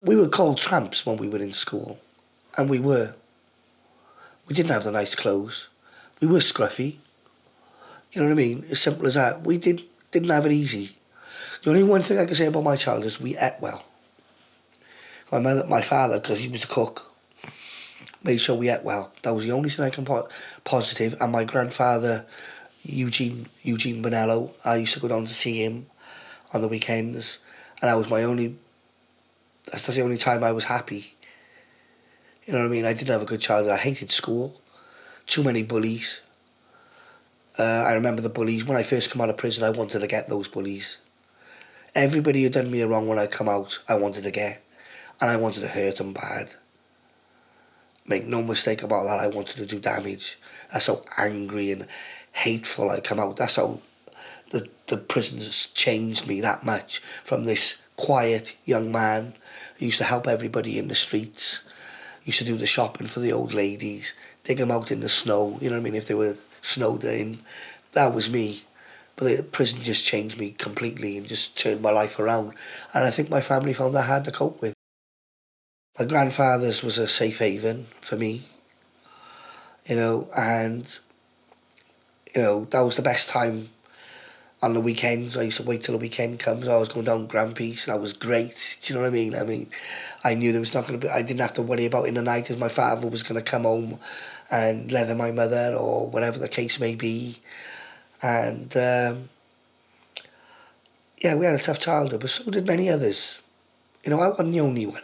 We were called tramps when we were in school, and we were. We didn't have the nice clothes. We were scruffy. You know what I mean? As simple as that. Didn't have it easy. The only one thing I can say about my child is we ate well. My father, because he was a cook, made sure we ate well. That was the only thing I can put positive. And my grandfather, Eugene Bonello, I used to go down to see him on the weekends, and that's the only time I was happy. You know what I mean? I didn't have a good childhood. I hated school. Too many bullies. I remember the bullies. When I first come out of prison, I wanted to get those bullies. Everybody who done me wrong when I come out, I wanted to get. And I wanted to hurt them bad. Make no mistake about that, I wanted to do damage. That's how angry and hateful I come out. That's how the prisons changed me that much. From this quiet young man who used to help everybody in the streets, used to do the shopping for the old ladies, dig them out in the snow, you know what I mean, if they were snowed in. That was me. But the prison just changed me completely and just turned my life around. And I think my family found that hard to cope with. My grandfather's was a safe haven for me, and, that was the best time on the weekends. I used to wait till the weekend comes. I was going down Grampies. That was great. Do you know what I mean? I knew there was not going to be, I didn't have to worry about in the night if my father was going to come home and leather my mother or whatever the case may be. And, yeah, we had a tough childhood, but so did many others. I wasn't the only one.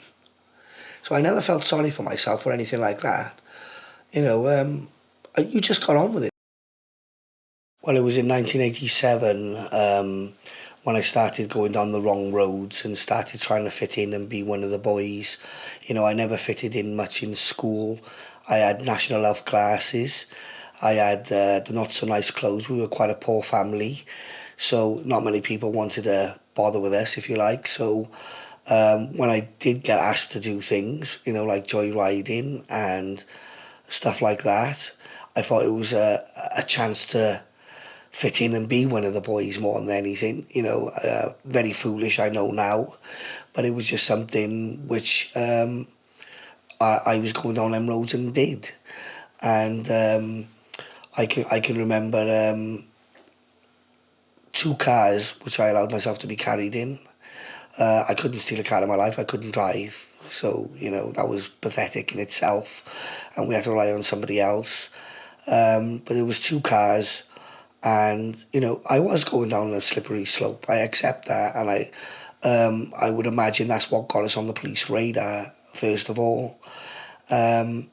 So I never felt sorry for myself or anything like that. You just got on with it. Well, it was in 1987 when I started going down the wrong roads and started trying to fit in and be one of the boys. I never fitted in much in school. I had national health classes. I had the not so nice clothes. We were quite a poor family, so not many people wanted to bother with us, if you like. So when I did get asked to do things, like joyriding and stuff like that, I thought it was a chance to fit in and be one of the boys more than anything. Very foolish, I know now, but it was just something which I was going down them roads and did. And I can remember two cars which I allowed myself to be carried in. I couldn't steal a car in my life. I couldn't drive. So, that was pathetic in itself. And we had to rely on somebody else. But there was two cars. And, I was going down a slippery slope. I accept that. And I would imagine that's what got us on the police radar, first of all. For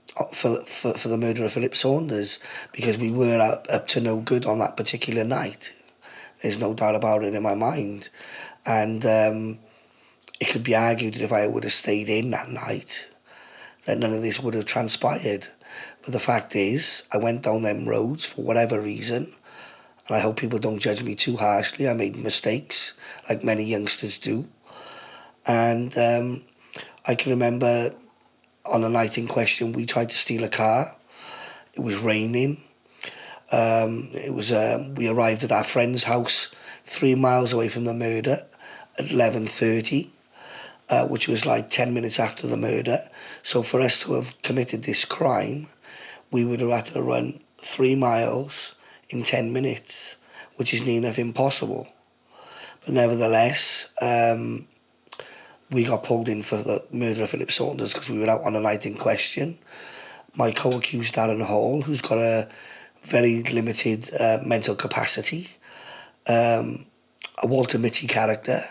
the murder of Philip Saunders. Because we were up to no good on that particular night. There's no doubt about it in my mind. And it could be argued that if I would have stayed in that night, that none of this would have transpired. But the fact is, I went down them roads for whatever reason, and I hope people don't judge me too harshly. I made mistakes, like many youngsters do. And I can remember on the night in question, we tried to steal a car. It was raining. We arrived at our friend's house 3 miles away from the murder at 11:30, which was like 10 minutes after the murder. So for us to have committed this crime, we would have had to run 3 miles in 10 minutes, which is near enough impossible. But nevertheless, we got pulled in for the murder of Philip Saunders because we were out on the night in question. My co-accused, Darren Hall, who's got a very limited mental capacity, a Walter Mitty character,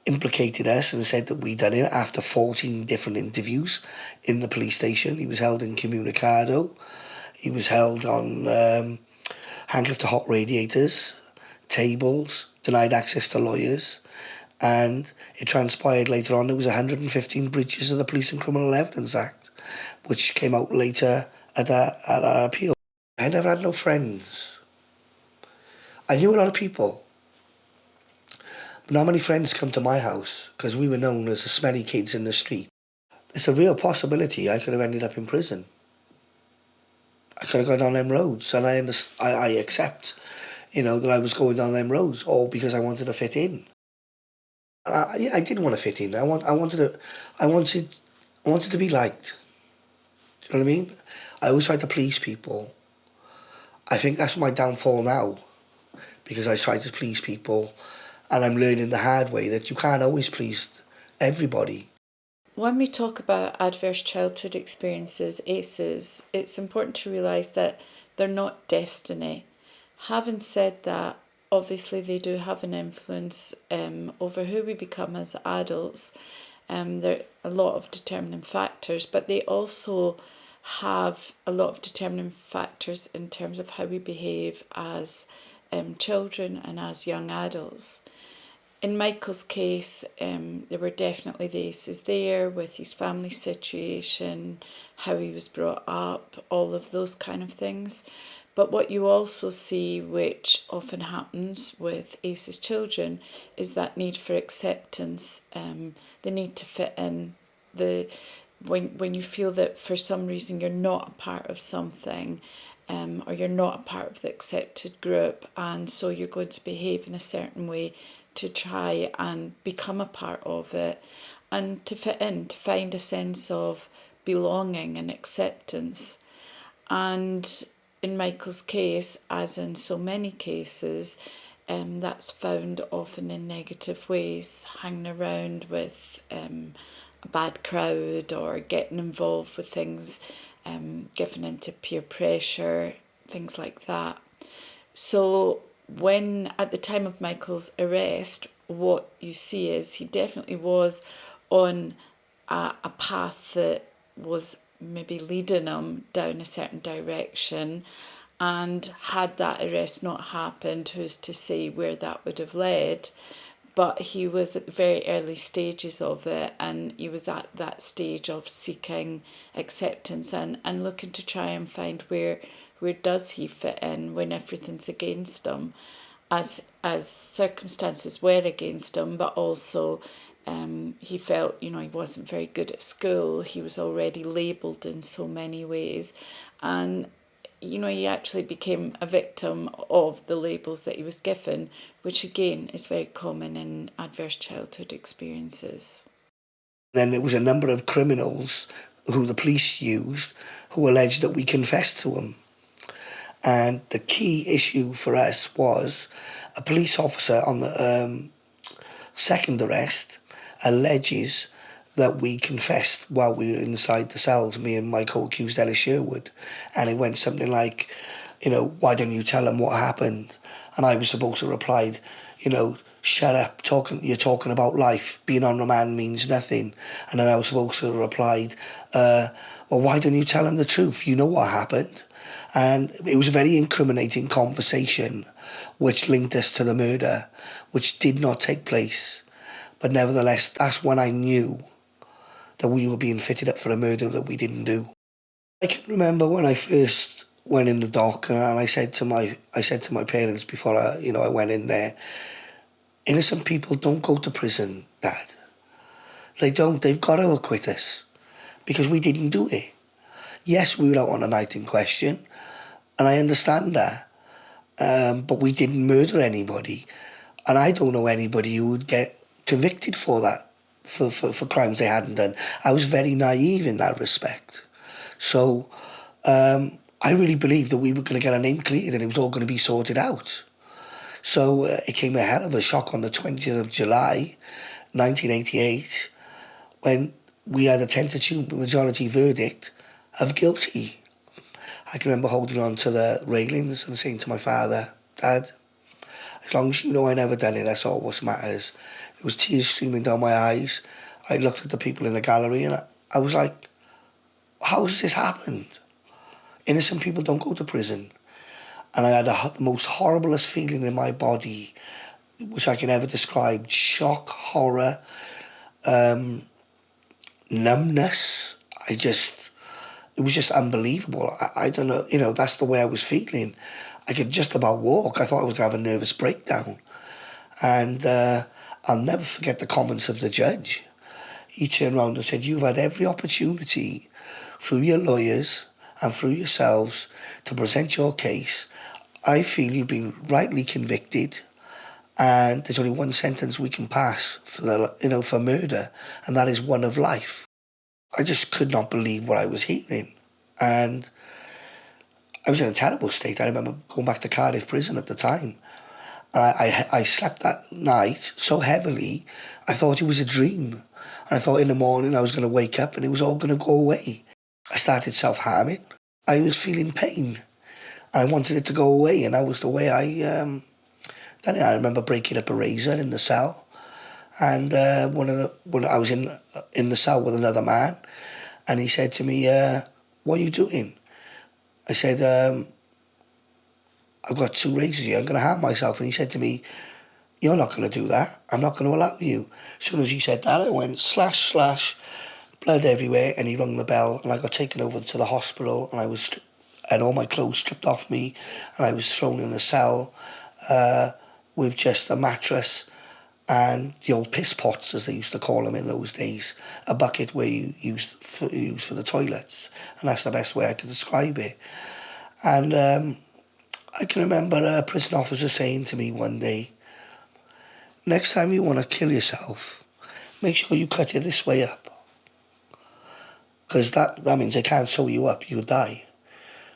implicated us and said that we'd done it after 14 different interviews in the police station. He was held in Communicado. He was held on handcuffed to hot radiators, tables, denied access to lawyers, and it transpired later on there was 115 breaches of the Police and Criminal Evidence Act, which came out later at our appeal. I never had no friends. I knew a lot of people. But not many friends come to my house because we were known as the smelly kids in the street. It's a real possibility I could have ended up in prison. I could have gone down them roads, and I accept, that I was going down them roads, all because I wanted to fit in. Yeah, I didn't want to fit in. I wanted to be liked. Do you know what I mean? I always tried to please people. I think that's my downfall now, because I try to please people, and I'm learning the hard way that you can't always please everybody. When we talk about adverse childhood experiences, ACEs, it's important to realise that they're not destiny. Having said that, obviously they do have an influence over who we become as adults. There are a lot of determining factors, but they also have a lot of determining factors in terms of how we behave as children and as young adults. In Michael's case, there were definitely the ACEs there with his family situation, how he was brought up, all of those kind of things. But what you also see, which often happens with ACEs children, is that need for acceptance, the need to fit in, the when you feel that for some reason you're not a part of something, or you're not a part of the accepted group, and so you're going to behave in a certain way to try and become a part of it and to fit in, to find a sense of belonging and acceptance. And in Michael's case, as in so many cases, that's found often in negative ways, hanging around with a bad crowd or getting involved with things, giving into peer pressure, things like that. So when at the time of Michael's arrest, what you see is he definitely was on a path that was maybe leading him down a certain direction. And had that arrest not happened, who's to say where that would have led? But he was at the very early stages of it, and he was at that stage of seeking acceptance and looking to try and find where does he fit in when everything's against him, as circumstances were against him, but also he felt, he wasn't very good at school. He was already labelled in so many ways, and he actually became a victim of the labels that he was given, which again is very common in adverse childhood experiences. Then there was a number of criminals who the police used who alleged that we confessed to them. And the key issue for us was a police officer on the second arrest alleges that we confessed while we were inside the cells, me and my co-accused Ellis Sherwood. And it went something like, why don't you tell them what happened? And I was supposed to reply, shut up, you're talking about life. Being on remand means nothing. And then I was supposed to have replied, well, why don't you tell them the truth? You know what happened. And it was a very incriminating conversation which linked us to the murder, which did not take place. But nevertheless, that's when I knew that we were being fitted up for a murder that we didn't do. I can remember when I first went in the dock, and I said to my parents before I went in there, innocent people don't go to prison, Dad. They don't. They've got to acquit us because we didn't do it. Yes, we were out on a night in question, and I understand that, but we didn't murder anybody, and I don't know anybody who would get convicted for that, for crimes they hadn't done. I was very naive in that respect. So I really believed that we were going to get our name cleared and it was all going to be sorted out. So it came a hell of a shock on the 20th of July, 1988, when we had a 10-2 majority verdict of guilty. I can remember holding on to the railings and saying to my father, Dad, as long as you know I never done it, that's all what matters. There was tears streaming down my eyes. I looked at the people in the gallery and I was like, how has this happened? Innocent people don't go to prison. And I had the most horriblest feeling in my body, which I can ever describe. Shock, horror, numbness. It was just unbelievable. I don't know, that's the way I was feeling. I could just about walk. I thought I was going to have a nervous breakdown. And I'll never forget the comments of the judge. He turned around and said, you've had every opportunity through your lawyers and through yourselves to present your case. I feel you've been rightly convicted And there's only one sentence we can pass for murder, and that is one of life. I just could not believe what I was hearing. And I was in a terrible state. I remember going back to Cardiff prison at the time. And I slept that night so heavily, I thought it was a dream. And I thought in the morning I was going to wake up and it was all going to go away. I started self-harming. I was feeling pain. I wanted it to go away, and that was the way then I remember breaking up a razor in the cell. And when I was in the cell with another man, and he said to me, what are you doing? I said, I've got 2 razors here, I'm going to harm myself. And he said to me, you're not going to do that. I'm not going to allow you. As soon as he said that, I went slash, slash, blood everywhere, and he rung the bell, and I got taken over to the hospital, and I had all my clothes stripped off me, and I was thrown in a cell with just a mattress and the old piss pots, as they used to call them in those days, a bucket where you used for the toilets, and that's the best way I could describe it. And I can remember a prison officer saying to me one day, next time you want to kill yourself, make sure you cut it this way up, because that means they can't sew you up, you'll die.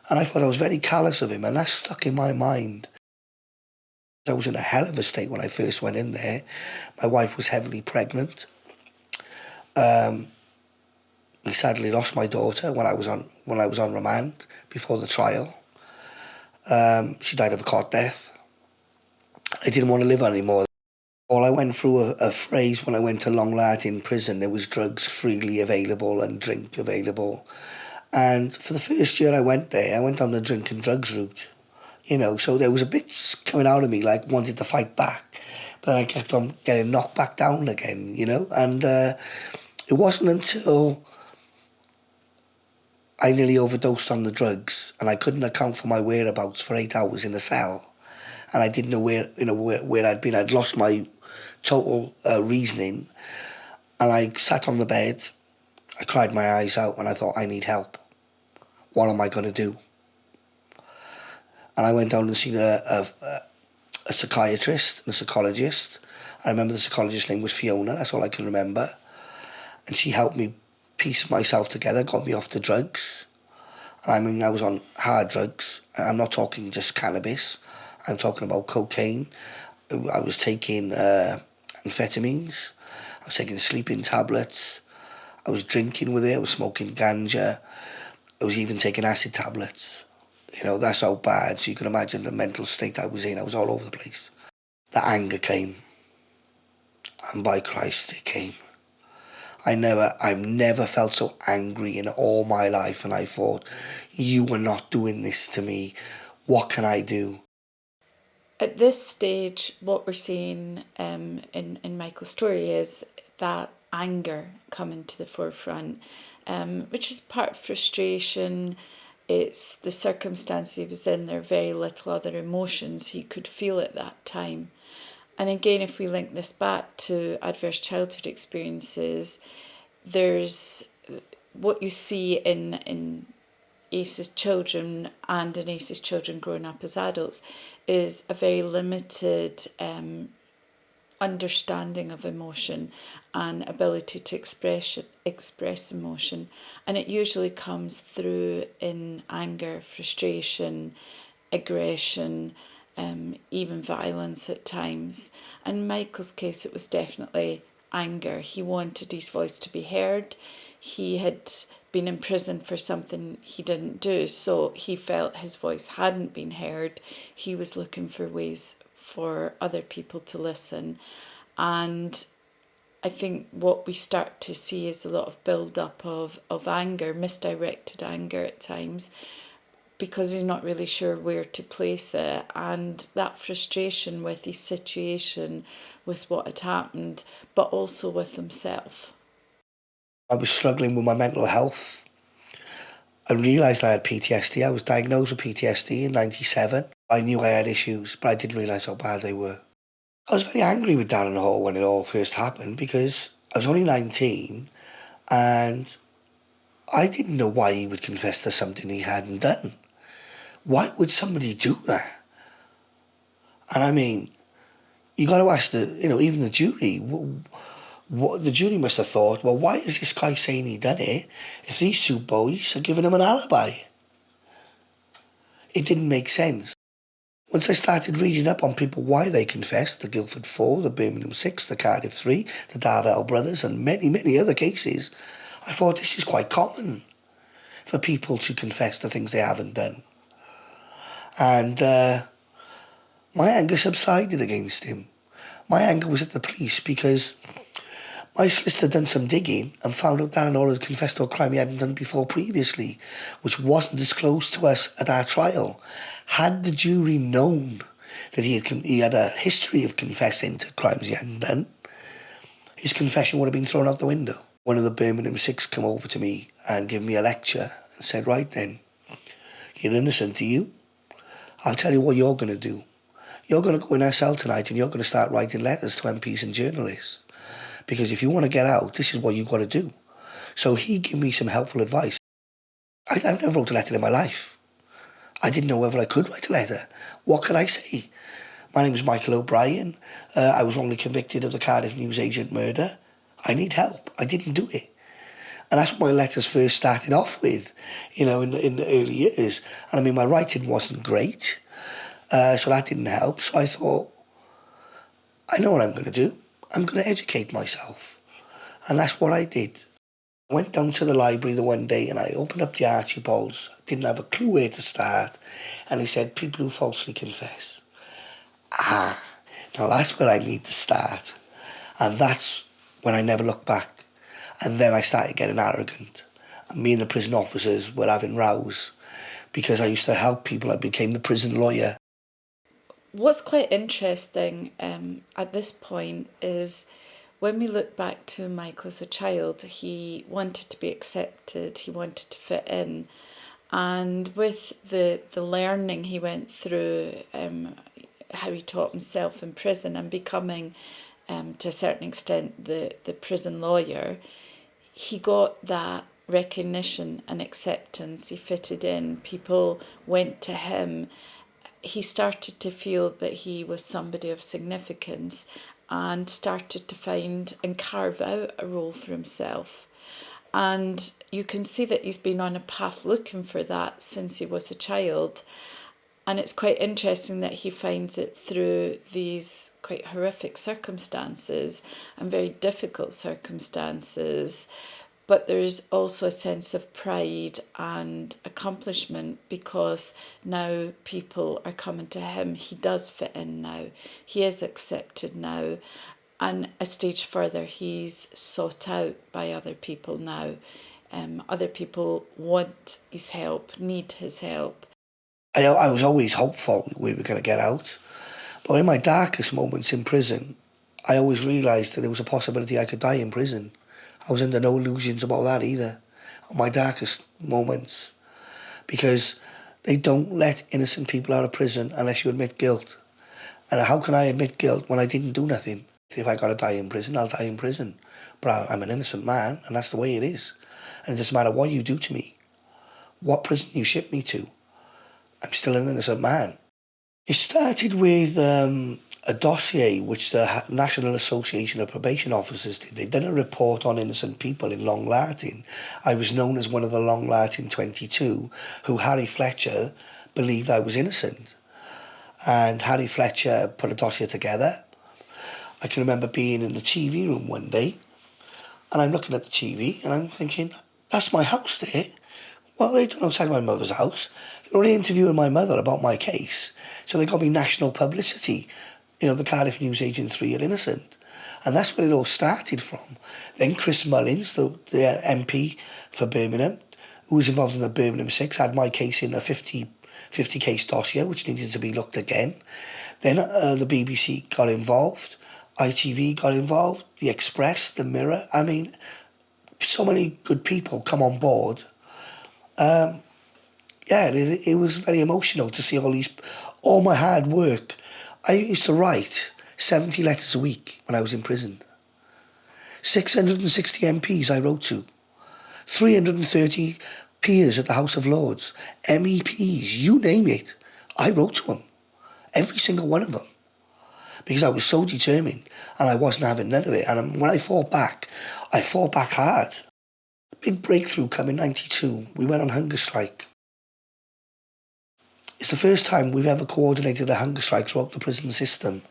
And I thought I was very callous of him, and that stuck in my mind. I was in a hell of a state when I first went in there. My wife was heavily pregnant. We sadly lost my daughter when I was on remand before the trial. She died of a cot death. I didn't want to live anymore. I went through a phrase when I went to Long Lad in prison. There was drugs freely available and drink available. And for the first year I went there, I went on the drink and drugs route. So there was a bit coming out of me like wanted to fight back. But then I kept on getting knocked back down again, And it wasn't until I nearly overdosed on the drugs and I couldn't account for my whereabouts for 8 hours in a cell. And I didn't know where I'd been. I'd lost my total reasoning. And I sat on the bed. I cried my eyes out and I thought, I need help. What am I going to do? And I went down and seen a psychiatrist and a psychologist. I remember the psychologist's name was Fiona, that's all I can remember. And she helped me piece myself together, got me off the drugs. And I mean, I was on hard drugs. I'm not talking just cannabis. I'm talking about cocaine. I was taking amphetamines. I was taking sleeping tablets. I was drinking with it. I was smoking ganja. I was even taking acid tablets. That's how bad. So you can imagine the mental state I was in. I was all over the place. The anger came. And by Christ, it came. I've never felt so angry in all my life. And I thought, you were not doing this to me. What can I do? At this stage, what we're seeing in Michael's story is that anger coming to the forefront, which is part of frustration. It's the circumstance he was in. There are very little other emotions he could feel at that time. And again, if we link this back to adverse childhood experiences, there's what you see in Ace's children and in Ace's children growing up as adults is a very limited understanding of emotion and ability to express emotion, and it usually comes through in anger, frustration, aggression, even violence at times. In Michael's case, it was definitely anger. He wanted his voice to be heard. He had been in prison for something he didn't do, so he felt his voice hadn't been heard. He was looking for ways for other people to listen. And I think what we start to see is a lot of build-up of anger, misdirected anger at times, because he's not really sure where to place it, and that frustration with his situation, with what had happened, but also with himself. I was struggling with my mental health. I realised I had PTSD. I was diagnosed with PTSD in 97. I knew I had issues, but I didn't realise how bad they were. I was very angry with Darren Hall when it all first happened because I was only 19 and I didn't know why he would confess to something he hadn't done. Why would somebody do that? And I mean, You got to ask even the jury. What the jury must have thought, well, why is this guy saying he done it if these two boys are giving him an alibi? It didn't make sense. Once I started reading up on people why they confessed, the Guildford 4, the Birmingham 6, the Cardiff 3, the Darvell brothers, and many, many other cases, I thought this is quite common for people to confess to things they haven't done. And my anger subsided against him. My anger was at the police because my solicitor done some digging and found out Darren Orr had confessed to a crime he hadn't done before previously, which wasn't disclosed to us at our trial. Had the jury known that he had a history of confessing to crimes he hadn't done, his confession would have been thrown out the window. One of the Birmingham 6 come over to me and gave me a lecture and said, right then, you're innocent, are you? I'll tell you what you're going to do. You're going to go in our cell tonight and you're going to start writing letters to MPs and journalists. Because if you want to get out, this is what you've got to do. So he gave me some helpful advice. I've never wrote a letter in my life. I didn't know whether I could write a letter. What could I say? My name is Michael O'Brien. I was wrongly convicted of the Cardiff newsagent murder. I need help. I didn't do it. And that's what my letters first started off with, in the early years. And I mean, my writing wasn't great, so that didn't help. So I thought, I know what I'm going to do. I'm going to educate myself. And that's what I did. I went down to the library the one day and I opened up the Archibalds. Didn't have a clue where to start. And he said, people who falsely confess. Now that's where I need to start. And that's when I never looked back. And then I started getting arrogant. And me and the prison officers were having rows because I used to help people. I became the prison lawyer. What's quite interesting at this point is when we look back to Michael as a child, he wanted to be accepted, he wanted to fit in. And with the learning he went through, how he taught himself in prison and becoming, to a certain extent, the prison lawyer, he got that recognition and acceptance. He fitted in, people went to him. He started to feel that he was somebody of significance and started to find and carve out a role for himself. And you can see that he's been on a path looking for that since he was a child. And it's quite interesting that he finds it through these quite horrific circumstances and very difficult circumstances. But there's also a sense of pride and accomplishment because now people are coming to him. He does fit in now. He is accepted now. And a stage further, he's sought out by other people now. Other people want his help, need his help. I was always hopeful we were going to get out. But in my darkest moments in prison, I always realised that there was a possibility I could die in prison. I was under no illusions about that either, on my darkest moments, because they don't let innocent people out of prison unless you admit guilt. And how can I admit guilt when I didn't do nothing? If I got to die in prison, I'll die in prison. But I'm an innocent man, and that's the way it is. And it doesn't matter what you do to me, what prison you ship me to, I'm still an innocent man. It started with a dossier which the National Association of Probation Officers did. They did a report on innocent people in Long Lartin. I was known as one of the Long Lartin 22 who Harry Fletcher believed I was innocent. And Harry Fletcher put a dossier together. I can remember being in the TV room one day and I'm looking at the TV and I'm thinking, that's my house there. Well, they don't outside my mother's house. They're only interviewing my mother about my case. So they got me national publicity. The Cardiff newsagent 3 are innocent. And that's where it all started from. Then Chris Mullins, the MP for Birmingham, who was involved in the Birmingham 6, had my case in a 50 case dossier, which needed to be looked again. Then the BBC got involved. ITV got involved. The Express, the Mirror. I mean, so many good people come on board. It was very emotional to see all my hard work. I used to write 70 letters a week when I was in prison. 660 MPs I wrote to. 330 peers at the House of Lords. MEPs, you name it. I wrote to them. Every single one of them. because I was so determined and I wasn't having none of it. And when I fought back hard. Big breakthrough come in 92. We went on hunger strike. It's the first time we've ever coordinated a hunger strike throughout the prison system,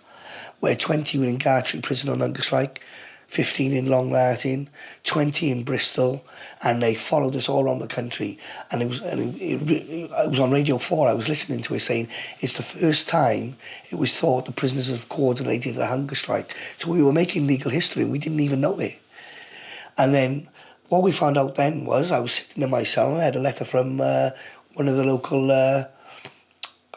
where 20 were in Gartree prison on hunger strike, 15 in Long Lartin, 20 in Bristol, and they followed us all around the country. And it was on Radio 4, I was listening to it saying, it's the first time it was thought the prisoners have coordinated a hunger strike. So we were making legal history and we didn't even know it. And then what we found out then was, I was sitting in my cell and I had a letter from one of the local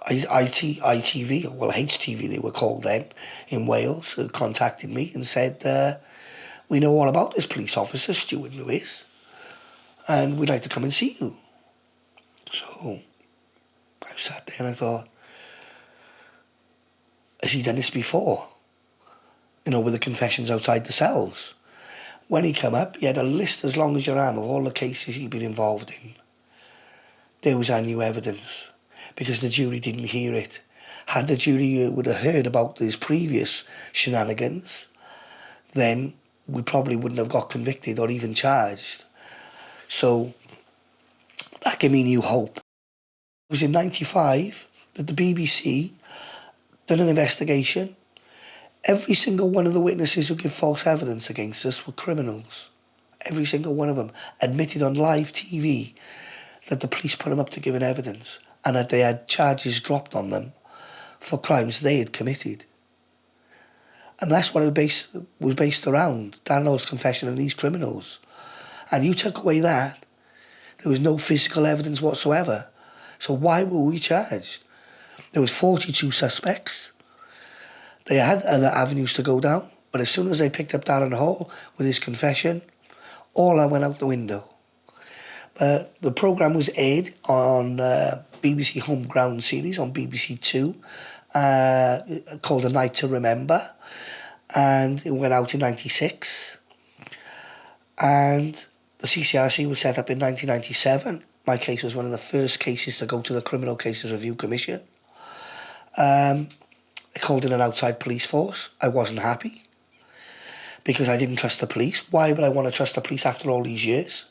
ITV, well HTV they were called then, in Wales, who contacted me and said, we know all about this police officer, Stuart Lewis, and we'd like to come and see you. So I sat there and I thought, has he done this before? You know, with the confessions outside the cells. When he came up, he had a list as long as your arm of all the cases he'd been involved in. There was our new evidence, because the jury didn't hear it. Had the jury would have heard about these previous shenanigans, then we probably wouldn't have got convicted or even charged. So that gave me new hope. It was in 95 that the BBC done an investigation. Every single one of the witnesses who give false evidence against us were criminals. Every single one of them admitted on live TV that the police put them up to give an evidence and that they had charges dropped on them for crimes they had committed. And that's what it was based around, Daniel's confession and these criminals. And you took away that, there was no physical evidence whatsoever. So why were we charged? There was 42 suspects. They had other avenues to go down, but as soon as they picked up Darren Hall with his confession, all that went out the window. The programme was aired on BBC Home Ground series on BBC Two, called A Night to Remember, and it went out in 96. And the CCRC was set up in 1997. My case was one of the first cases to go to the Criminal Cases Review Commission. I called in an outside police force. I wasn't happy because I didn't trust the police. Why would I want to trust the police after all these years?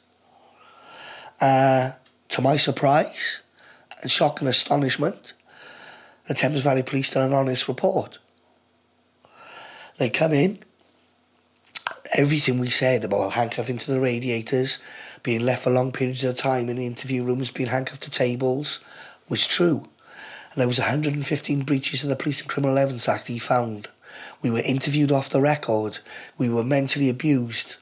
To my surprise and shock and astonishment, the Thames Valley Police done an honest report. They come in, everything we said about handcuffing to the radiators, being left for long periods of time in the interview rooms, being handcuffed to tables, was true. And there was 115 breaches of the Police and Criminal Evidence Act he found. We were interviewed off the record. We were mentally abused.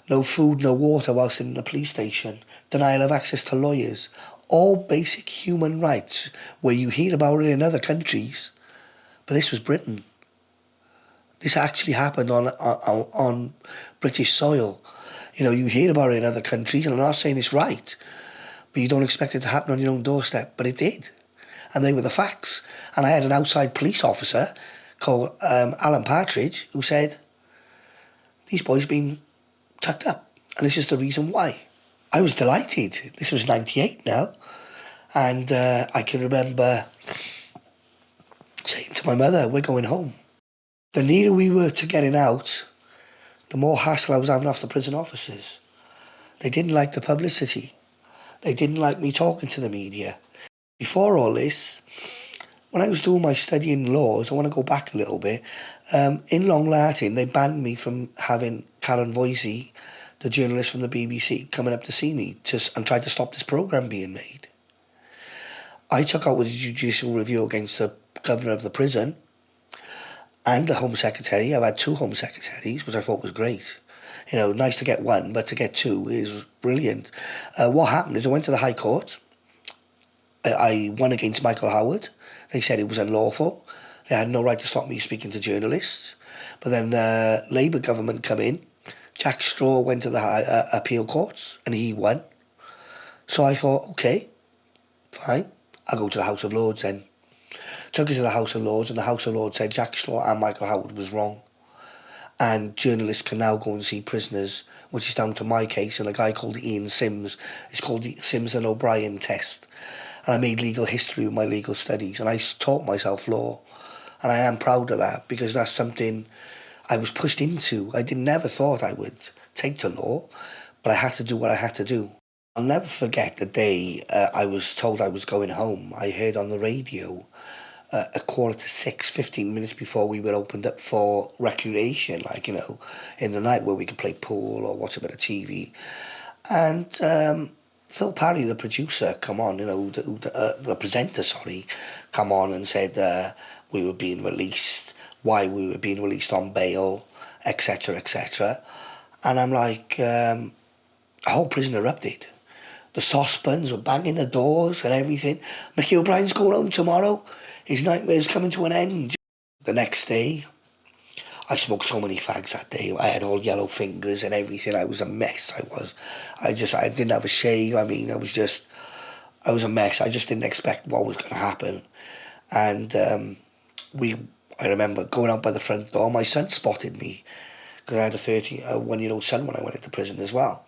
No food, no water whilst in the police station. Denial of access to lawyers. All basic human rights where you hear about it in other countries. But this was Britain. This actually happened on British soil. You know, you hear about it in other countries, and I'm not saying it's right, but you don't expect it to happen on your own doorstep. But it did. And they were the facts. And I had an outside police officer called Alan Partridge who said, these boys have been tucked up and this is the reason why. I was delighted. This was 98 now. And I can remember saying to my mother, we're going home. The nearer we were to getting out, the more hassle I was having off the prison officers. They didn't like the publicity. They didn't like me talking to the media. Before all this, when I was doing my study in laws, I want to go back a little bit, in Long Lartin, they banned me from having Karen Voisey, the journalist from the BBC, coming up to see me and try to stop this programme being made. I took out with a judicial review against the governor of the prison and the Home Secretary. I've had 2 Home Secretaries, which I thought was great. You know, nice to get 1, but to get 2 is brilliant. What happened is I went to the High Court. I won against Michael Howard. They said it was unlawful. They had no right to stop me speaking to journalists. But then Labour government come in. Jack Straw went to the appeal courts and he won. So I thought, okay, fine, I'll go to the House of Lords then. Took it to the House of Lords and the House of Lords said Jack Straw and Michael Howard was wrong. And journalists can now go and see prisoners, which is down to my case and a guy called Ian Sims. It's called the Sims and O'Brien test. And I made legal history with my legal studies and I taught myself law And I am proud of that, because that's something I was pushed into. I never thought I would take to law, but I had to do what I had to do. I'll never forget the day I was told I was going home. I heard on the radio at 5:45, 15 minutes before we were opened up for recreation, like, in the night, where we could play pool or watch a bit of TV. And Phil Parry, the producer, come on, the presenter, sorry, come on and said we were being released, why we were being released on bail, etc., etc. And I'm like, a whole prison erupted. The saucepans were banging the doors and everything. Mickey O'Brien's going home tomorrow. His nightmare's coming to an end. The next day, I smoked so many fags that day. I had all yellow fingers and everything. I was a mess. I didn't have a shave. I mean, I was a mess. I just didn't expect what was going to happen. And I remember going out by the front door. My son spotted me, because I had a 1-year-old son when I went into prison as well.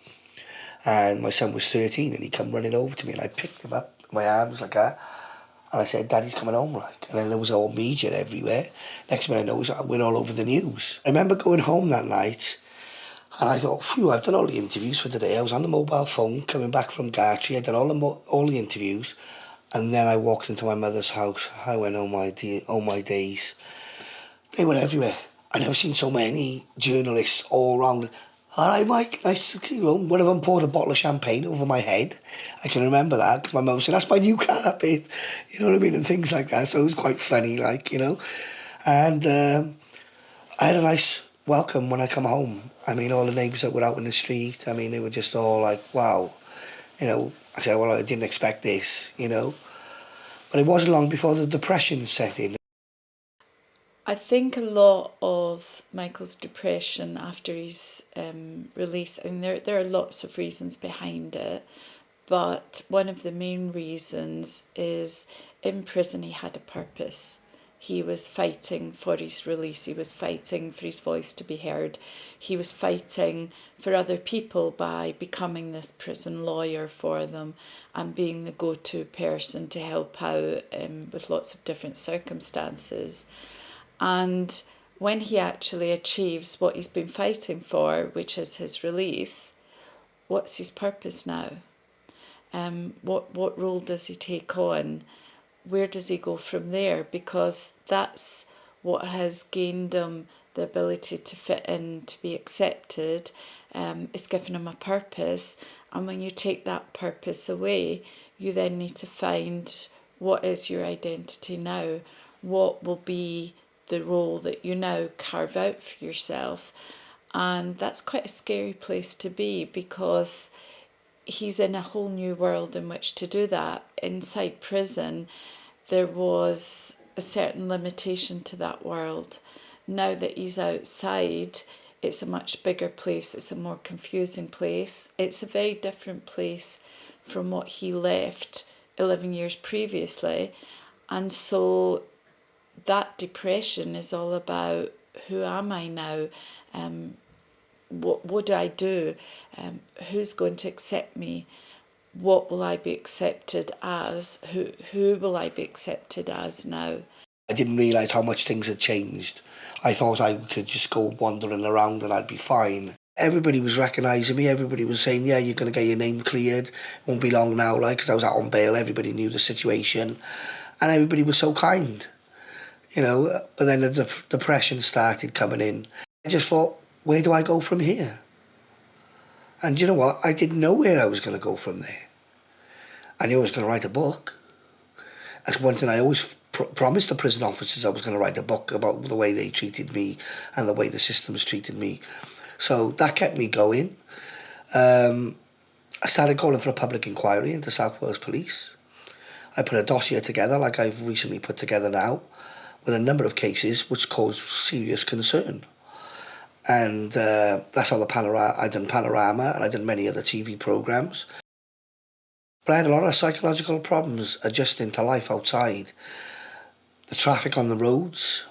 And my son was 13, and he come running over to me, and I picked him up in my arms like that. And I said, Daddy's coming home, like. And then there was all media everywhere. Next thing I know, I went all over the news. I remember going home that night, and I thought, phew, I've done all the interviews for today. I was on the mobile phone coming back from Gartree. I'd done all the interviews. And then I walked into my mother's house. I went, oh my days. They were everywhere. I never seen so many journalists all around. All right, Mike, nice to see you home. One of them poured a bottle of champagne over my head. I can remember that, because my mum said, that's my new carpet. You know what I mean? And things like that. So it was quite funny, like, And I had a nice welcome when I come home. I mean, all the neighbours that were out in the street, I mean, they were just all like, wow. I said, well, I didn't expect this, But it wasn't long before the depression set in. I think a lot of Michael's depression after his release, I mean, there are lots of reasons behind it, but one of the main reasons is in prison he had a purpose. He was fighting for his release. He was fighting for his voice to be heard. He was fighting for other people by becoming this prison lawyer for them and being the go-to person to help out with lots of different circumstances. And when he actually achieves what he's been fighting for, which is his release, what's his purpose now? What role does he take on? Where does he go from there? Because that's what has gained him the ability to fit in, to be accepted. It's given him a purpose. And when you take that purpose away, you then need to find what is your identity now? What will be the role that you now carve out for yourself? And that's quite a scary place to be, because he's in a whole new world in which to do that. Inside prison, there was a certain limitation to that world. Now that he's outside, it's a much bigger place. It's a more confusing place. It's a very different place from what he left 11 years previously. And so that depression is all about, who am I now? What do I do? Who's going to accept me? What will I be accepted as? Who will I be accepted as now? I didn't realise how much things had changed. I thought I could just go wandering around and I'd be fine. Everybody was recognising me. Everybody was saying, yeah, you're going to get your name cleared. Won't be long now, like, because I was out on bail. Everybody knew the situation. And everybody was so kind. But then the depression started coming in. I just thought, where do I go from here? And you know what? I didn't know where I was going to go from there. I knew I was going to write a book. That's one thing I always promised the prison officers. I was going to write a book about the way they treated me and the way the systems treated me. So that kept me going. I started calling for a public inquiry into South Wales Police. I put a dossier together, like I've recently put together now, with a number of cases which caused serious concern. And that's all I'd done Panorama, and I'd done many other TV programmes. But I had a lot of psychological problems adjusting to life outside. The traffic on the roads,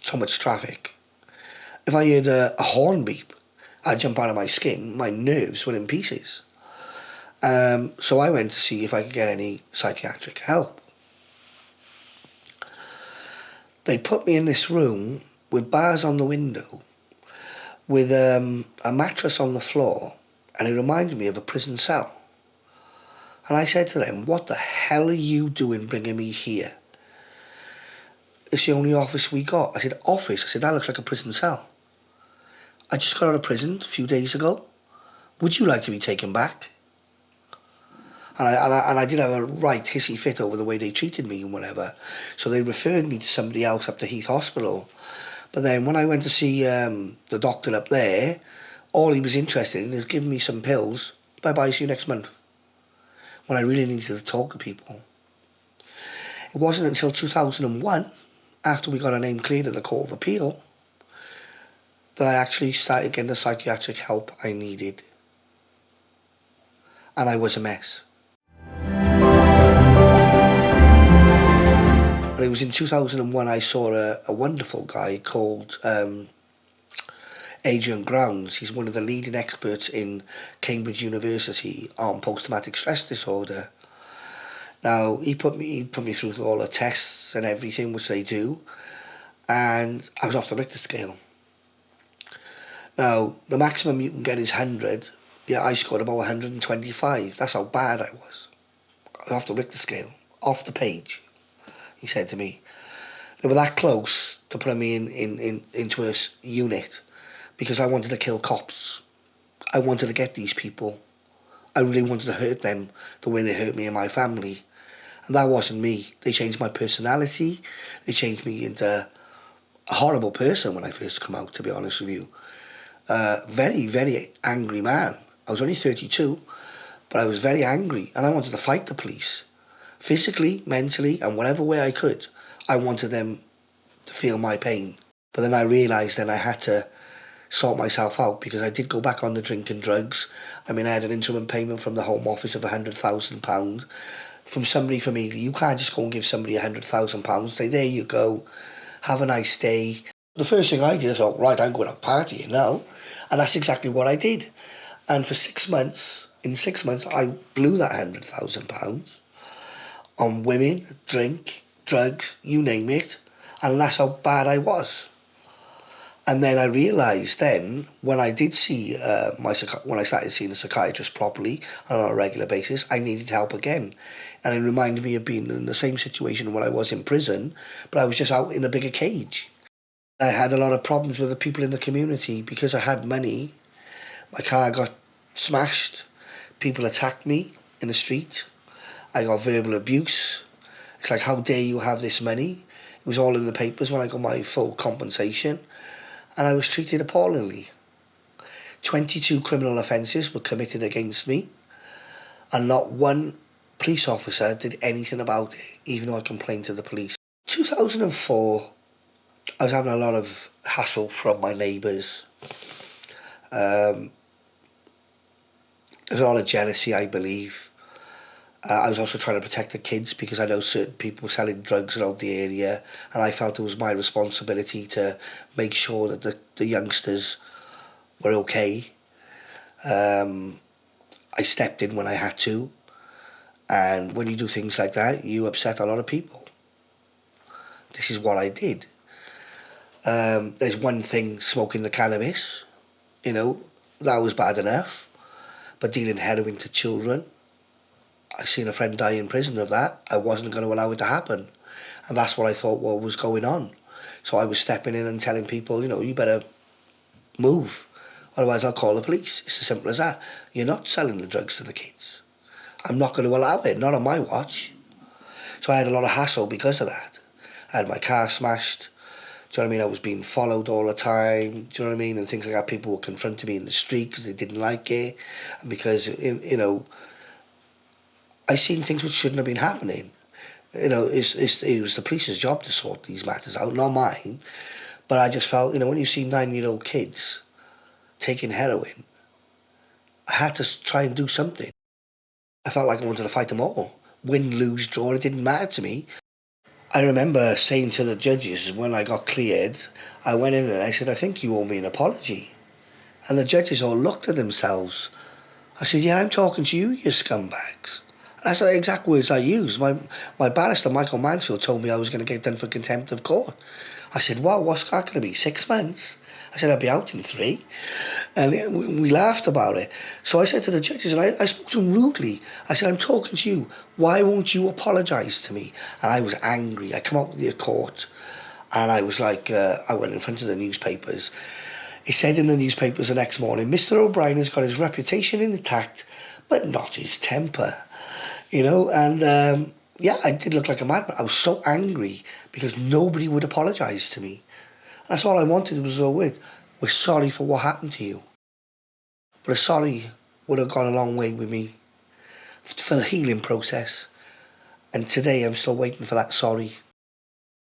so much traffic. If I heard a horn beep, I'd jump out of my skin. My nerves were in pieces. So I went to see if I could get any psychiatric help. They put me in this room with bars on the window, with a mattress on the floor, and it reminded me of a prison cell. And I said to them, what the hell are you doing bringing me here? It's the only office we got. I said, office? I said, that looks like a prison cell. I just got out of prison a few days ago. Would you like to be taken back? And I did have a right hissy fit over the way they treated me and whatever. So they referred me to somebody else up to Heath Hospital. But then when I went to see the doctor up there, all he was interested in is giving me some pills. Bye-bye, see you next month. When I really needed to talk to people. It wasn't until 2001, after we got our name cleared at the Court of Appeal, that I actually started getting the psychiatric help I needed. And I was a mess. But it was in 2001 I saw a wonderful guy called Adrian Grounds. He's one of the leading experts in Cambridge University on post-traumatic stress disorder. Now, he put me through all the tests and everything, which they do, and I was off the Richter scale. Now, the maximum you can get is 100. Yeah, I scored about 125. That's how bad I was. I was off the Richter scale, off the page, he said to me. They were that close to putting me into a unit because I wanted to kill cops. I wanted to get these people. I really wanted to hurt them the way they hurt me and my family. And that wasn't me. They changed my personality. They changed me into a horrible person when I first come out, to be honest with you. Very, very angry man. I was only 32, but I was very angry and I wanted to fight the police. Physically, mentally, and whatever way I could. I wanted them to feel my pain. But then I realised then I had to sort myself out because I did go back on the drink and drugs. I mean, I had an interim payment from the Home Office of £100,000 from somebody from Ely. You can't just go and give somebody £100,000 and say, there you go, have a nice day. The first thing I did is, oh, right, I'm going to party now. And that's exactly what I did. And for 6 months, in 6 months, I blew that £100,000 on women, drink, drugs, you name it. And that's how bad I was. And then I realised then, when I did see when I started seeing a psychiatrist properly and on a regular basis, I needed help again. And it reminded me of being in the same situation when I was in prison, but I was just out in a bigger cage. I had a lot of problems with the people in the community because I had money. My car got smashed. People attacked me in the street. I got verbal abuse. It's like, how dare you have this money? It was all in the papers when I got my full compensation. And I was treated appallingly. 22 criminal offences were committed against me. And not one police officer did anything about it, even though I complained to the police. 2004, I was having a lot of hassle from my neighbours. There's a lot of jealousy, I believe. I was also trying to protect the kids because I know certain people were selling drugs around the area, and I felt it was my responsibility to make sure that the youngsters were okay. I stepped in when I had to, and when you do things like that, you upset a lot of people. This is what I did. There's one thing, smoking the cannabis, that was bad enough, but dealing heroin to children, I seen a friend die in prison of that. I wasn't going to allow it to happen. And that's what I thought was going on. So I was stepping in and telling people, you better move. Otherwise I'll call the police. It's as simple as that. You're not selling the drugs to the kids. I'm not going to allow it, not on my watch. So I had a lot of hassle because of that. I had my car smashed. Do you know what I mean? I was being followed all the time. Do you know what I mean? And things like that. People were confronting me in the street because they didn't like it. And because, I seen things which shouldn't have been happening. It was the police's job to sort these matters out, not mine. But I just felt, when you see 9-year-old kids taking heroin, I had to try and do something. I felt like I wanted to fight them all. Win, lose, draw, it didn't matter to me. I remember saying to the judges when I got cleared, I went in and I said, I think you owe me an apology. And the judges all looked at themselves. I said, yeah, I'm talking to you, you scumbags. That's the exact words I used. My barrister, Michael Mansfield, told me I was going to get done for contempt of court. I said, wow, what's that going to be, 6 months? I said, I'll be out in 3. And we laughed about it. So I said to the judges, and I spoke to them rudely. I said, I'm talking to you. Why won't you apologise to me? And I was angry. I come out of the court, and I was like, I went in front of the newspapers. It said in the newspapers the next morning, Mr. O'Brien has got his reputation intact, but not his temper. And yeah, I did look like a madman. I was so angry because nobody would apologise to me. That's all I wanted was a word. We're sorry for what happened to you. But a sorry would have gone a long way with me for the healing process. And today I'm still waiting for that sorry.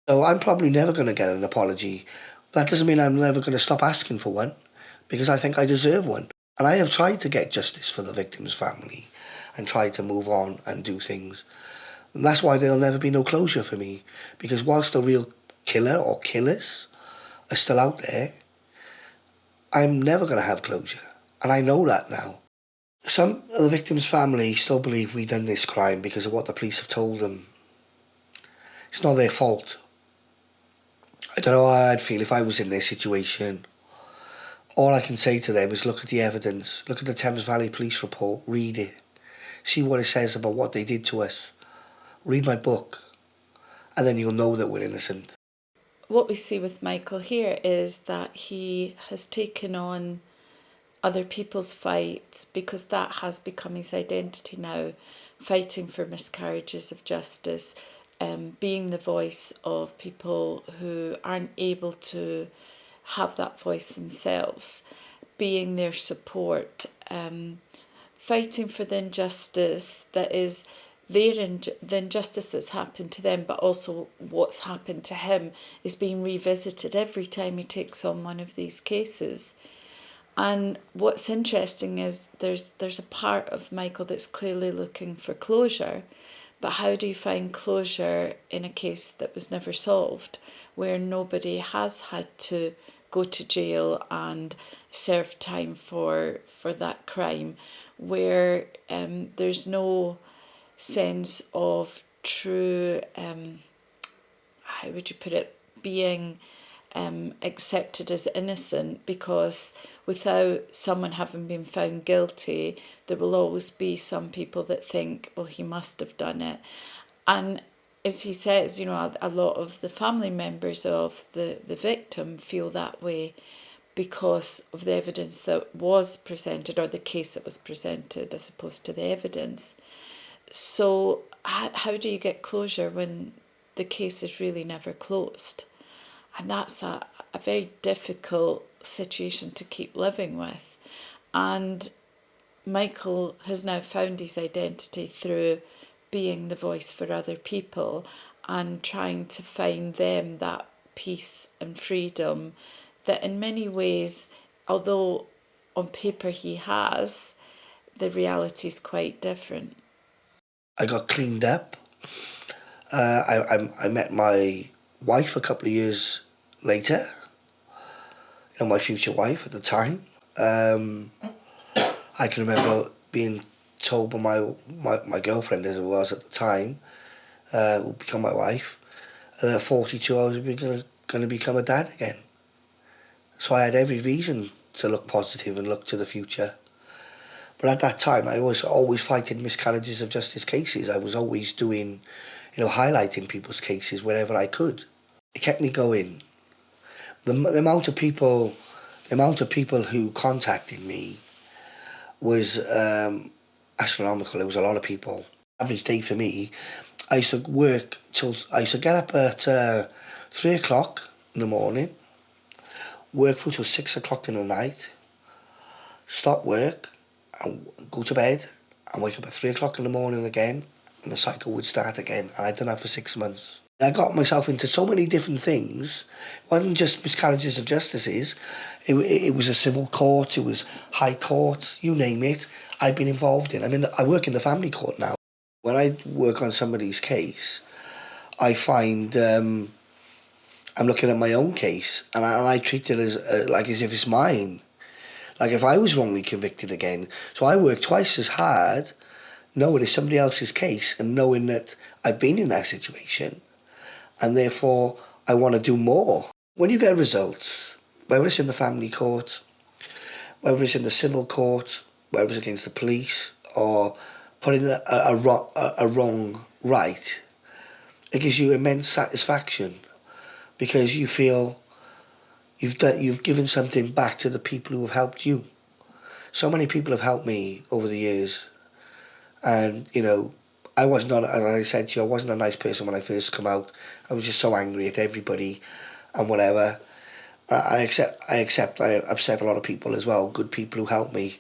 So I'm probably never going to get an apology. That doesn't mean I'm never going to stop asking for one, because I think I deserve one. And I have tried to get justice for the victim's family and tried to move on and do things. And that's why there'll never be no closure for me, because whilst the real killer or killers are still out there, I'm never going to have closure. And I know that now. Some of the victim's family still believe we done this crime because of what the police have told them. It's not their fault. I don't know how I'd feel if I was in their situation. All I can say to them is look at the evidence, look at the Thames Valley Police report, read it, see what it says about what they did to us. Read my book, and then you'll know that we're innocent. What we see with Michael here is that he has taken on other people's fights, because that has become his identity now, fighting for miscarriages of justice, being the voice of people who aren't able to have that voice themselves, being their support, fighting for the injustice that is the injustice that's happened to them, but also what's happened to him is being revisited every time he takes on one of these cases. And what's interesting is there's a part of Michael that's clearly looking for closure, but how do you find closure in a case that was never solved, where nobody has had to go to jail and serve time for that crime, where there's no sense of true, how would you put it, being accepted as innocent, because without someone having been found guilty, there will always be some people that think, well, he must have done it. And as he says, a lot of the family members of the victim feel that way because of the evidence that was presented, or the case that was presented, as opposed to the evidence. So how do you get closure when the case is really never closed? And that's a very difficult situation to keep living with. And Michael has now found his identity through being the voice for other people and trying to find them that peace and freedom that in many ways, although on paper he has, the reality is quite different. I got cleaned up. I met my wife a couple of years later. My future wife at the time. I can remember being told by my girlfriend, as it was at the time, would become my wife, at 42 I was going to become a dad again. So I had every reason to look positive and look to the future. But at that time, I was always fighting miscarriages of justice cases. I was always doing, highlighting people's cases wherever I could. It kept me going. The amount of people who contacted me was astronomical. There was a lot of people. Average day for me, I used to get up at 3 o'clock in the morning, work through till 6 o'clock in the night, stop work and go to bed and wake up at 3 o'clock in the morning again, and the cycle would start again. And I'd done that for 6 months. I got myself into so many different things. It wasn't just miscarriages of justices. It was a civil court, it was high courts, you name it. I've been involved in. I work in the family court now. When I work on somebody's case, I find I'm looking at my own case, and I treat it as if it's mine. Like if I was wrongly convicted again. So I work twice as hard knowing it's somebody else's case and knowing that I've been in that situation and therefore I want to do more. When you get results, whether it's in the family court, whether it's in the civil court, whether it's against the police, or putting a wrong right, it gives you immense satisfaction because you feel you've given something back to the people who have helped you. So many people have helped me over the years, and I was not, as I said to you, I wasn't a nice person when I first come out. I was just so angry at everybody and whatever. I upset a lot of people as well, good people who helped me,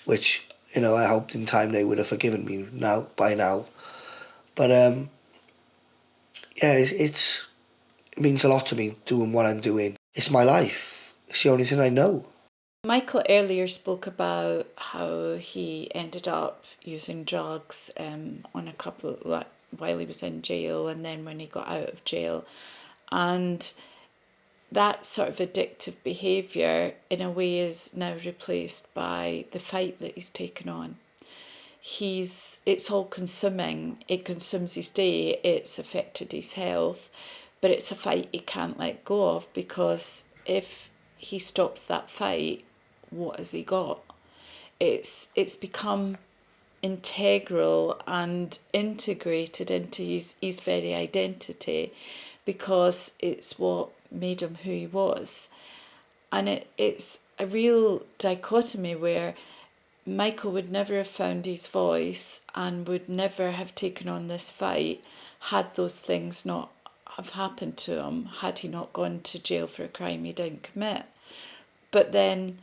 which I hoped in time they would have forgiven me by now. But yeah, it means a lot to me doing what I'm doing. It's my life. It's the only thing I know. Michael earlier spoke about how he ended up using drugs on a couple while he was in jail, and then when he got out of jail, and that sort of addictive behaviour in a way is now replaced by the fight that he's taken on. It's all consuming. It consumes his day. It's affected his health, but it's a fight he can't let go of, because if he stops that fight, what has he got? It's become integral and integrated into his very identity, because it's what made him who he was. And it's a real dichotomy where Michael would never have found his voice and would never have taken on this fight had those things not have happened to him, had he not gone to jail for a crime he didn't commit. But then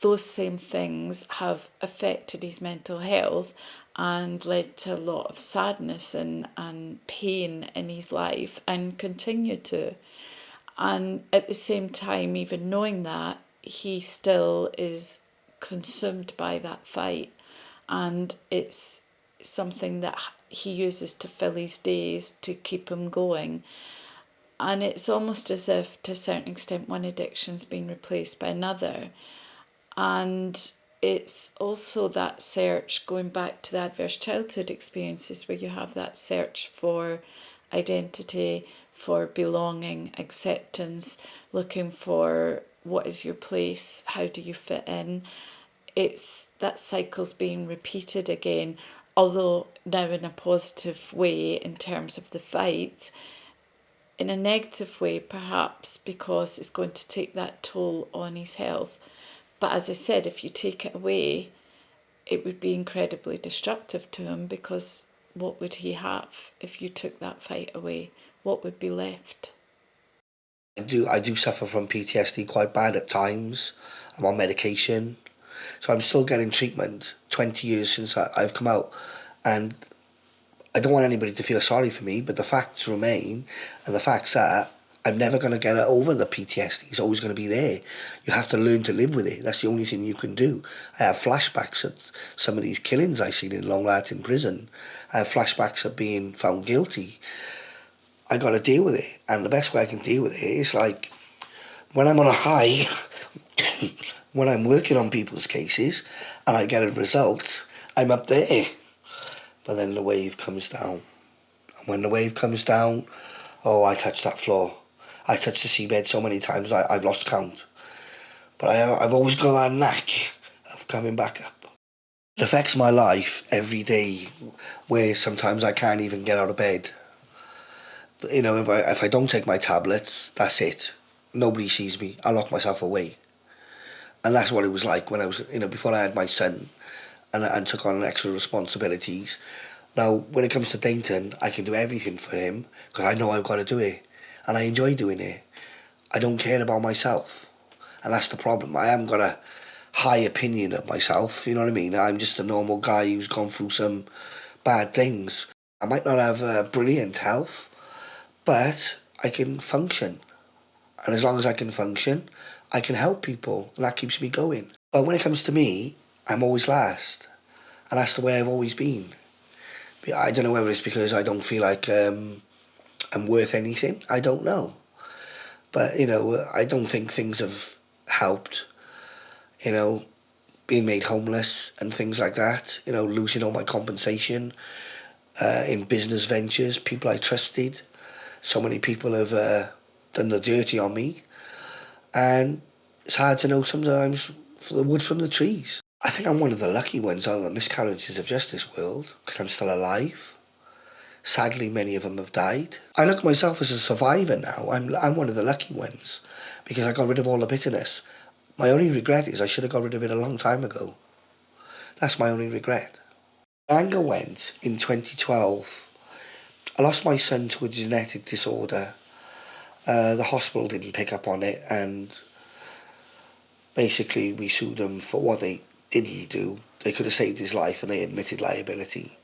those same things have affected his mental health and led to a lot of sadness and pain in his life, and continue to. And at the same time, even knowing that, he still is consumed by that fight, and it's something that he uses to fill his days, to keep him going. And it's almost as if, to a certain extent, one addiction's been replaced by another. And it's also that search, going back to the adverse childhood experiences, where you have that search for identity, for belonging, acceptance, looking for what is your place, how do you fit in. It's that cycle's being repeated again, although now in a positive way in terms of the fight. In a negative way, perhaps, because it's going to take that toll on his health. But as I said, if you take it away, it would be incredibly destructive to him, because what would he have if you took that fight away? What would be left? I do suffer from PTSD quite bad at times. I'm on medication. So I'm still getting treatment 20 years since I've come out. And I don't want anybody to feel sorry for me, but the facts remain. And the facts are, I'm never going to get over the PTSD. It's always going to be there. You have to learn to live with it. That's the only thing you can do. I have flashbacks at some of these killings I've seen in Long Lartin prison. I have flashbacks of being found guilty. I got to deal with it. And the best way I can deal with it is like when I'm on a high, when I'm working on people's cases and I get a result, I'm up there. But then the wave comes down. And when the wave comes down, oh, I touch that floor. I touch the seabed so many times I've lost count. But I've always got that knack of coming back up. It affects my life every day, where sometimes I can't even get out of bed. If I don't take my tablets, that's it. Nobody sees me. I lock myself away. And that's what it was like when I was, before I had my son and took on extra responsibilities. Now, when it comes to Dainton, I can do everything for him because I know I've got to do it. And I enjoy doing it. I don't care about myself. And that's the problem. I haven't got a high opinion of myself, you know what I mean? I'm just a normal guy who's gone through some bad things. I might not have brilliant health, but I can function. And as long as I can function, I can help people. And that keeps me going. But when it comes to me, I'm always last. And that's the way I've always been. I don't know whether it's because I don't feel like I'm worth anything. I don't know. But, I don't think things have helped. being made homeless and things like that, you know, losing all my compensation in business ventures, people I trusted. So many people have done the dirty on me, and it's hard to know sometimes for the wood from the trees. I think I'm one of the lucky ones out of the miscarriages of justice world because I'm still alive. Sadly, many of them have died. I look at myself as a survivor now. I'm one of the lucky ones because I got rid of all the bitterness. My only regret is I should have got rid of it a long time ago. That's my only regret. Anger went in 2012. I lost my son to a genetic disorder. The hospital didn't pick up on it, and basically we sued them for what they didn't do. They could have saved his life, and they admitted liability.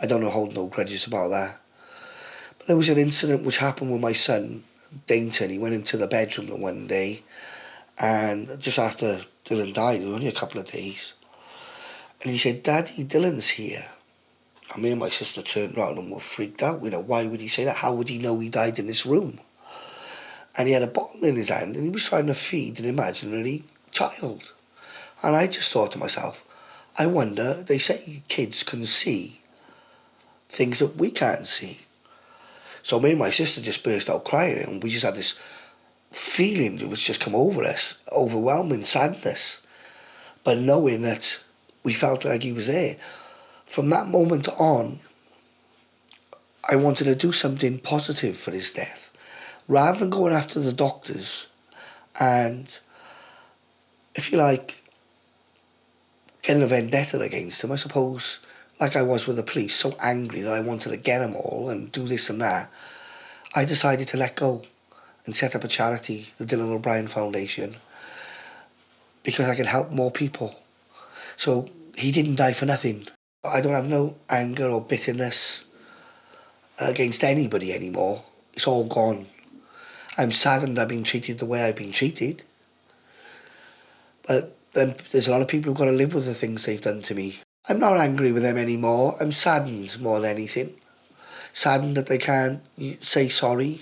I don't hold no grudges about that. But there was an incident which happened with my son, Dainton. He went into the bedroom one day, and just after Dylan died, it was only a couple of days, and he said, "Daddy, Dylan's here." And me and my sister turned around and were freaked out. You know, why would he say that? How would he know he died in this room? And he had a bottle in his hand and he was trying to feed an imaginary child. And I just thought to myself, I wonder, they say kids can see things that we can't see. So me and my sister just burst out crying, and we just had this feeling that was just come over us, overwhelming sadness. But knowing that we felt like he was there. From that moment on, I wanted to do something positive for his death. Rather than going after the doctors and, if you like, getting a vendetta against them, I suppose, like I was with the police, so angry that I wanted to get them all and do this and that, I decided to let go and set up a charity, the Dylan O'Brien Foundation, because I could help more people. So he didn't die for nothing. I don't have no anger or bitterness against anybody anymore. It's all gone. I'm saddened I've been treated the way I've been treated. But then there's a lot of people who've got to live with the things they've done to me. I'm not angry with them anymore. I'm saddened more than anything. Saddened that they can't say sorry.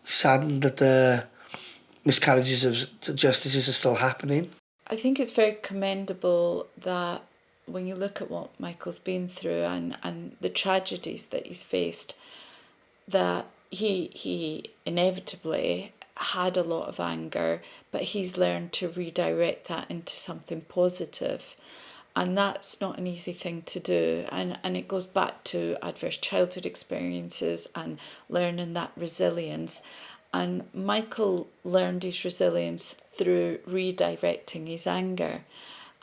Saddened that the miscarriages of justice are still happening. I think it's very commendable that when you look at what Michael's been through and the tragedies that he's faced, that he inevitably had a lot of anger, but he's learned to redirect that into something positive. And that's not an easy thing to do. And it goes back to adverse childhood experiences and learning that resilience. And Michael learned his resilience through redirecting his anger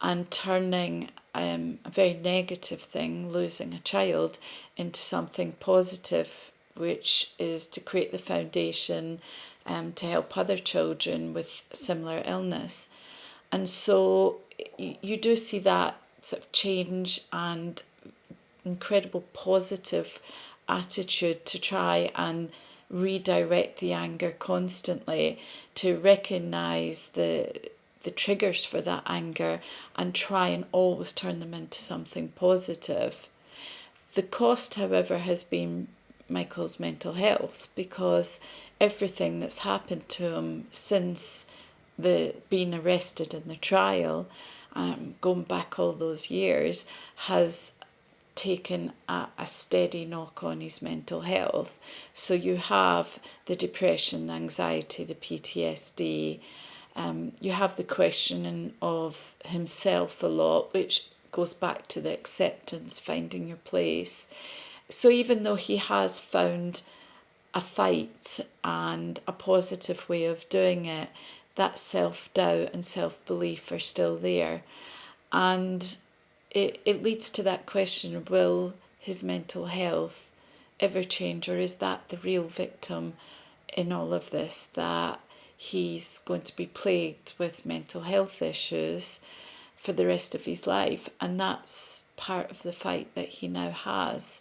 and turning a very negative thing, losing a child, into something positive, which is to create the foundation to help other children with similar illness. And so you do see that sort of change and incredible positive attitude to try and redirect the anger constantly, to recognise the triggers for that anger and try and always turn them into something positive. The cost, however, has been Michael's mental health, because everything that's happened to him since the being arrested in the trial, going back all those years, has taken a steady knock on his mental health. So you have the depression, the anxiety, the PTSD. You have the questioning of himself a lot, which goes back to the acceptance, finding your place. So even though he has found a fight and a positive way of doing it, that self-doubt and self-belief are still there. And it leads to that question, will his mental health ever change, or is that the real victim in all of this, that he's going to be plagued with mental health issues for the rest of his life? And that's part of the fight that he now has.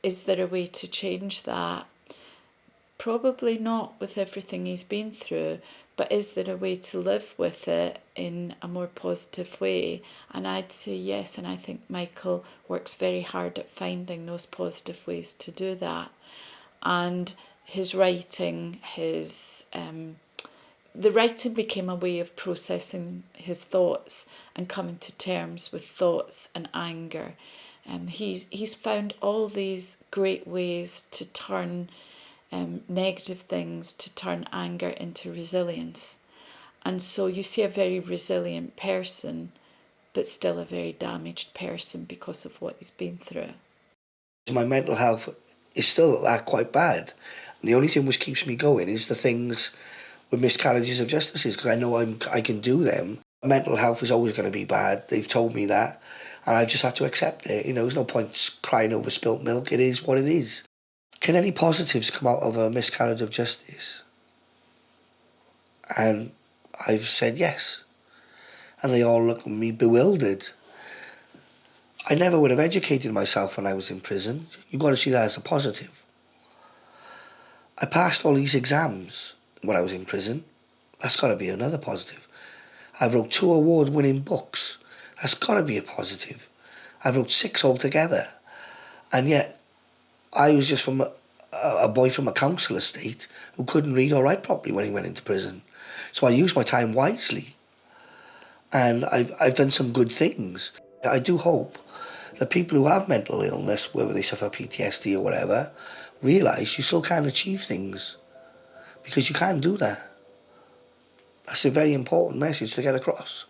Is there a way to change that? Probably not with everything he's been through, but is there a way to live with it in a more positive way? And I'd say yes, and I think Michael works very hard at finding those positive ways to do that. And his writing, his the writing became a way of processing his thoughts and coming to terms with thoughts and anger. He's found all these great ways to turn negative things, to turn anger into resilience. And so you see a very resilient person, but still a very damaged person because of what he's been through. My mental health is still quite bad. And the only thing which keeps me going is the things with miscarriages of justice, because I know I can do them. Mental health is always going to be bad. They've told me that. And I've just had to accept it. You know, there's no point crying over spilt milk. It is what it is. Can any positives come out of a miscarriage of justice? And I've said yes. And they all look at me bewildered. I never would have educated myself when I was in prison. You've got to see that as a positive. I passed all these exams when I was in prison. That's got to be another positive. I wrote 2 award-winning books. That's got to be a positive. I wrote 6 altogether. And yet, I was just from a boy from a council estate who couldn't read or write properly when he went into prison. So I used my time wisely. And I've done some good things. I do hope that people who have mental illness, whether they suffer PTSD or whatever, realise you still can achieve things. Because you can do that. That's a very important message to get across.